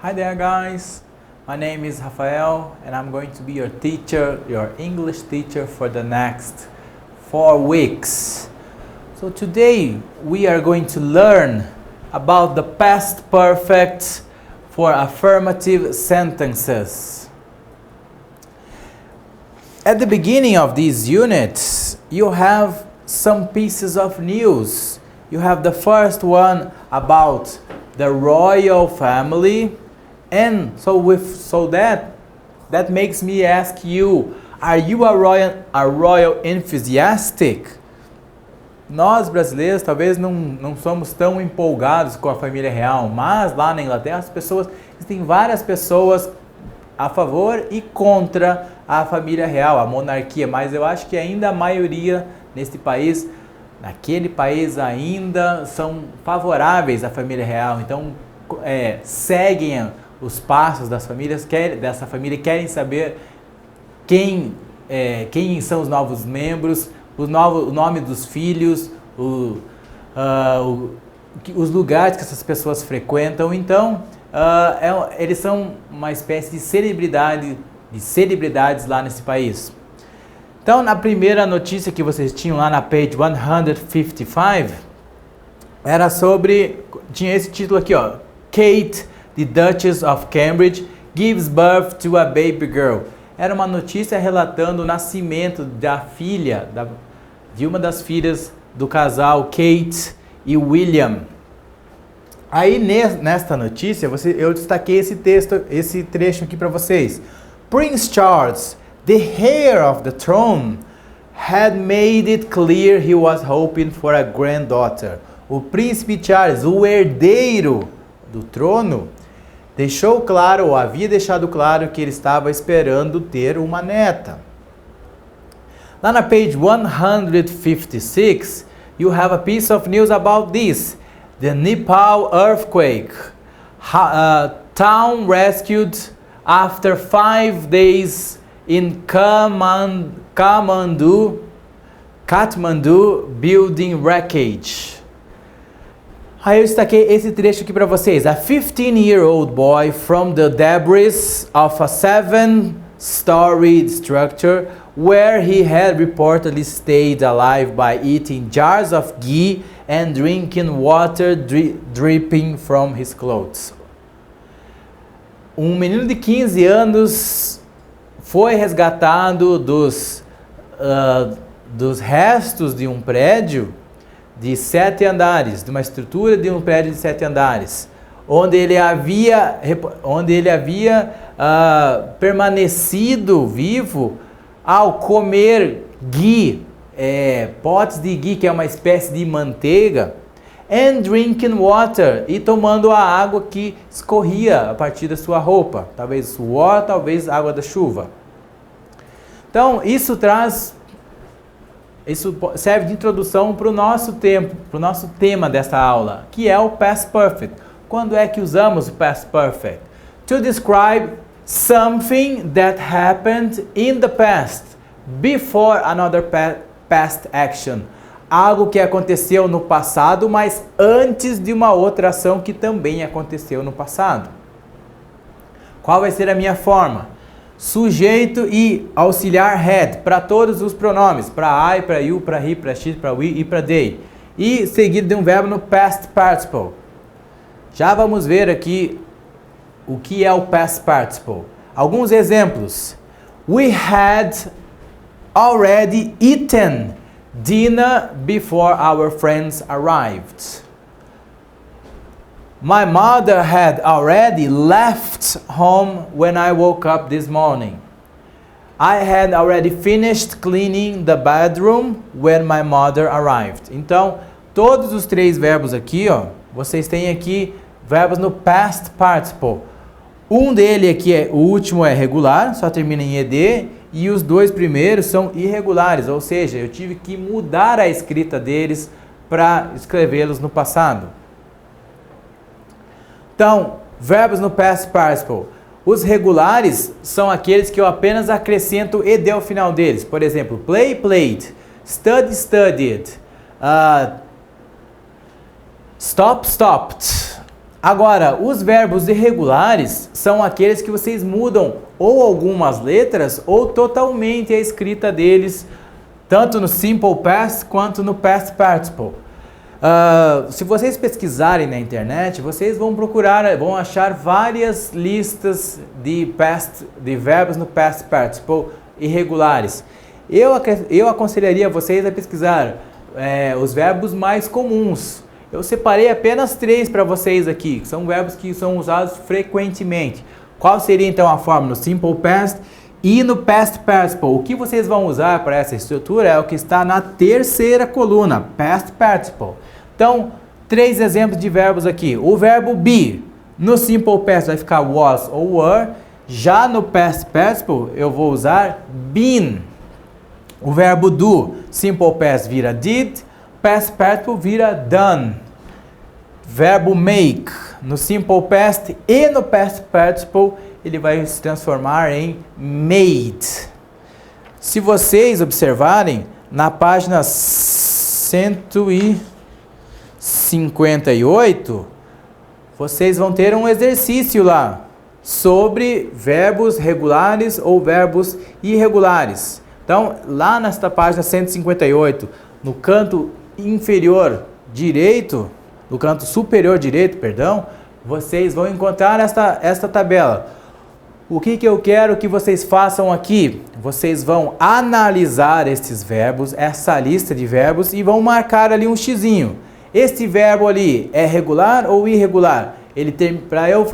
Hi there guys, my name is Rafael and I'm going to be your teacher, your English teacher for the next 4 weeks. So today we are going to learn about the past perfect for affirmative sentences. At the beginning of these units, you have some pieces of news. You have the first one about the royal family, and that makes me ask you, are you a royal enthusiastic? Nós brasileiros talvez não somos tão empolgados com a família real, mas lá na Inglaterra existem várias pessoas a favor e contra a família real, a monarquia, mas eu acho que ainda a maioria naquele país ainda são favoráveis à família real, então seguem os passos dessa família, querem saber quem são os novos membros, o nome dos filhos, os lugares que essas pessoas frequentam. Então, eles são uma espécie de celebridades lá nesse país. Então, na primeira notícia que vocês tinham lá na page 155, tinha esse título aqui, ó, Kate, the Duchess of Cambridge, gives birth to a baby girl. Era uma notícia relatando o nascimento de uma das filhas do casal Kate e William. Aí nesta notícia eu destaquei esse trecho aqui para vocês. Prince Charles, the heir of the throne, had made it clear he was hoping for a granddaughter. O príncipe Charles, o herdeiro do trono, havia deixado claro que ele estava esperando ter uma neta. Lá na page 156, you have a piece of news about this. The Nepal earthquake. Town rescued after 5 days in Kathmandu building wreckage. Aí eu destaquei esse trecho aqui para vocês. A 15-year-old boy from the debris of a 7-story structure where he had reportedly stayed alive by eating jars of ghee and drinking water dripping from his clothes. Um menino de 15 anos foi resgatado dos restos de um prédio de 7 andares, de uma estrutura de um prédio de 7 andares, onde ele havia permanecido vivo ao comer ghee, potes de ghee, que é uma espécie de manteiga, and drinking water, e tomando a água que escorria a partir da sua roupa, talvez suor, talvez água da chuva. Então, isso serve de introdução para o nosso tema dessa aula, que é o past perfect. Quando é que usamos o past perfect? To describe something that happened in the past, before another past action. Algo que aconteceu no passado, mas antes de uma outra ação que também aconteceu no passado. Qual vai ser a minha forma? Sujeito e auxiliar had para todos os pronomes, para I, para you, para he, para she, para we e para they. E seguido de um verbo no past participle. Já vamos ver aqui o que é o past participle. Alguns exemplos. We had already eaten dinner before our friends arrived. My mother had already left home when I woke up this morning. I had already finished cleaning the bedroom when my mother arrived. Então, todos os 3 verbos aqui, ó, vocês têm aqui verbos no past participle. Um dele aqui, o último é regular, só termina em ed, e os 2 primeiros são irregulares, ou seja, eu tive que mudar a escrita deles para escrevê-los no passado. Então, verbos no past participle. Os regulares são aqueles que eu apenas acrescento ed ao final deles. Por exemplo, play, played, study, studied, stop, stopped, Agora, os verbos irregulares são aqueles que vocês mudam ou algumas letras ou totalmente a escrita deles, tanto no Simple Past quanto no Past Participle. Se vocês pesquisarem na internet, vocês vão achar várias listas de verbos no Past Participle irregulares. Eu aconselharia vocês a pesquisar os verbos mais comuns. Eu separei apenas 3 para vocês aqui, que são verbos que são usados frequentemente. Qual seria então a forma no Simple Past e no Past Participle? O que vocês vão usar para essa estrutura é o que está na terceira coluna, Past Participle. Então, 3 exemplos de verbos aqui. O verbo be, no Simple Past vai ficar was ou were. Já no Past Participle eu vou usar been. O verbo do, Simple Past vira did, Past Participle vira done. Verbo make, no Simple Past e no Past Participle, ele vai se transformar em made. Se vocês observarem, na página 158, vocês vão ter um exercício lá sobre verbos regulares ou verbos irregulares. Então, lá nesta página 158, no canto inferior direito, no canto superior direito, perdão, vocês vão encontrar esta tabela. O que eu quero que vocês façam aqui? Vocês vão analisar estes verbos, essa lista de verbos, e vão marcar ali um xizinho. Este verbo ali é regular ou irregular? Ele tem, para eu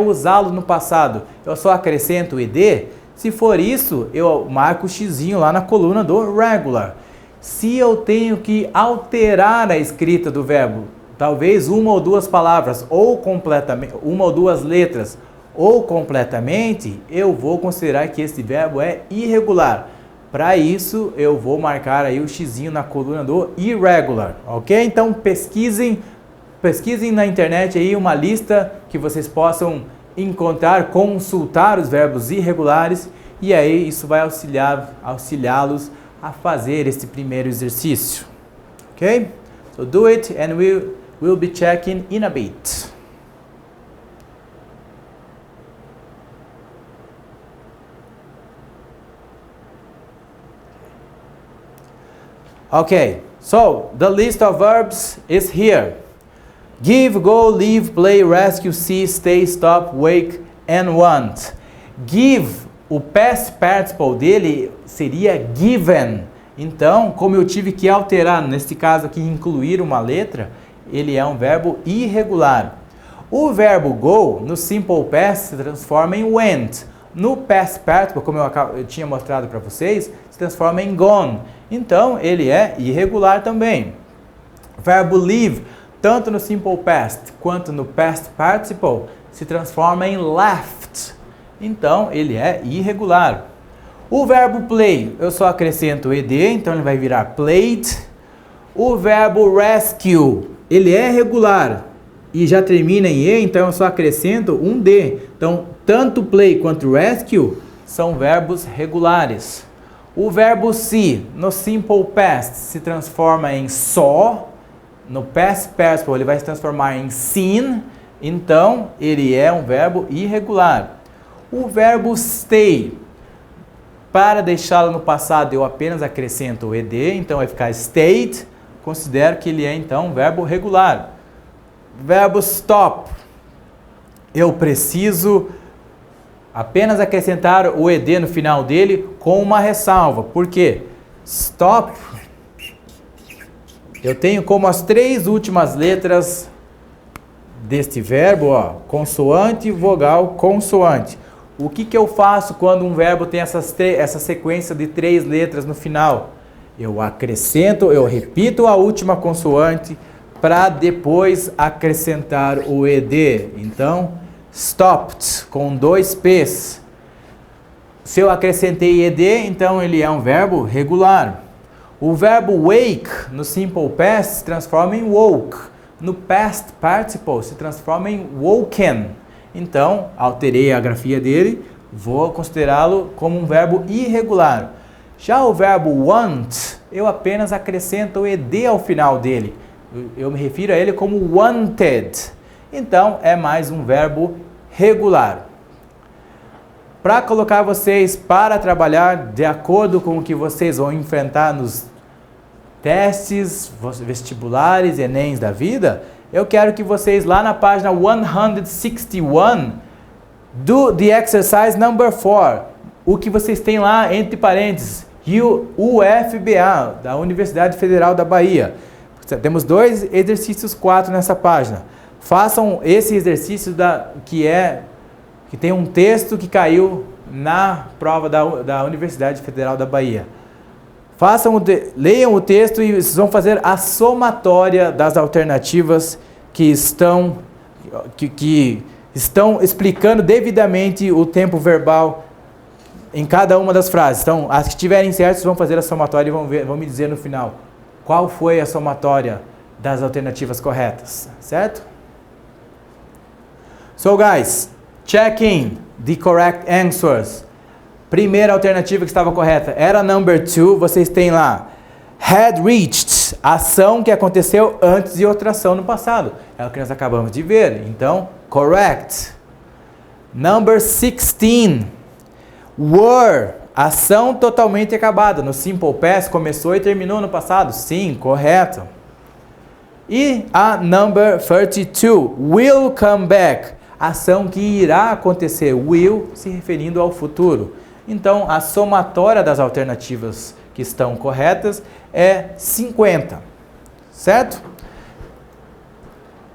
usá-lo no passado, eu só acrescento o ed? Se for isso, eu marco o xizinho lá na coluna do regular. Se eu tenho que alterar a escrita do verbo, talvez uma ou duas palavras, ou completamente, uma ou duas letras, ou completamente, eu vou considerar que esse verbo é irregular. Para isso, eu vou marcar aí o xizinho na coluna do irregular, ok? Então, pesquisem na internet aí uma lista que vocês possam encontrar, consultar os verbos irregulares, e aí isso vai auxiliá-los a fazer este primeiro exercício, ok? So do it and we'll be checking in a bit. Okay, so the list of verbs is here. Give, go, leave, play, rescue, see, stay, stop, wake and want. Give, o past participle dele seria given. Então, como eu tive que alterar, neste caso aqui, incluir uma letra, ele é um verbo irregular. O verbo go, no simple past, se transforma em went. No past participle, como eu tinha mostrado para vocês, se transforma em gone. Então, ele é irregular também. Verbo leave, tanto no simple past quanto no past participle, se transforma em left. Então, ele é irregular. O verbo play, eu só acrescento ed, então ele vai virar played. O verbo rescue, ele é regular e já termina em e, então eu só acrescento um d. Então, tanto play quanto rescue são verbos regulares. O verbo see, no simple past, se transforma em saw. No past participle, ele vai se transformar em seen. Então, ele é um verbo irregular. O verbo stay, para deixá-lo no passado, eu apenas acrescento o ed, então vai ficar stayed. Considero que ele é, então, um verbo regular. Verbo stop, eu preciso apenas acrescentar o ed no final dele com uma ressalva. Por quê? Stop, eu tenho como as 3 últimas letras deste verbo, ó, consoante, vogal, consoante. O que eu faço quando um verbo tem essa sequência de 3 letras no final? Eu acrescento, eu repito a última consoante para depois acrescentar o ed. Então, stopped, com 2 p's. Se eu acrescentei ed, então ele é um verbo regular. O verbo wake, no simple past, se transforma em woke. No past participle, se transforma em woken. Então, alterei a grafia dele, vou considerá-lo como um verbo irregular. Já o verbo want, eu apenas acrescento o ed ao final dele. Eu me refiro a ele como wanted. Então, é mais um verbo regular. Para colocar vocês para trabalhar de acordo com o que vocês vão enfrentar nos testes vestibulares e Enems da vida, eu quero que vocês lá na página 161 do the exercise number 4, o que vocês têm lá entre parênteses, UFBA, da Universidade Federal da Bahia. Temos 2 exercícios 4 nessa página. Façam esse exercício que tem um texto que caiu na prova da Universidade Federal da Bahia. Leiam o texto e vocês vão fazer a somatória das alternativas que estão explicando devidamente o tempo verbal em cada uma das frases. Então, as que estiverem certas vão fazer a somatória e vão me dizer no final qual foi a somatória das alternativas corretas, certo? So guys, checking the correct answers. Primeira alternativa que estava correta era number 2, vocês têm lá had reached, ação que aconteceu antes de outra ação no passado. É o que nós acabamos de ver, então, correct. Number 16, were, ação totalmente acabada. No simple past começou e terminou no passado. Sim, correto. E a number 32, will come back, ação que irá acontecer. Will se referindo ao futuro. Então, a somatória das alternativas que estão corretas é 50, certo?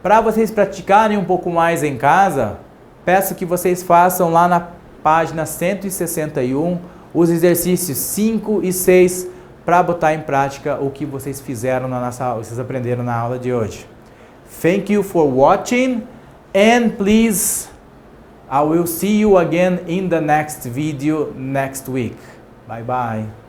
Para vocês praticarem um pouco mais em casa, peço que vocês façam lá na página 161 os exercícios 5 e 6 para botar em prática o que vocês fizeram na nossa aula, vocês aprenderam na aula de hoje. Thank you for watching and please I will see you again in the next video next week. Bye bye.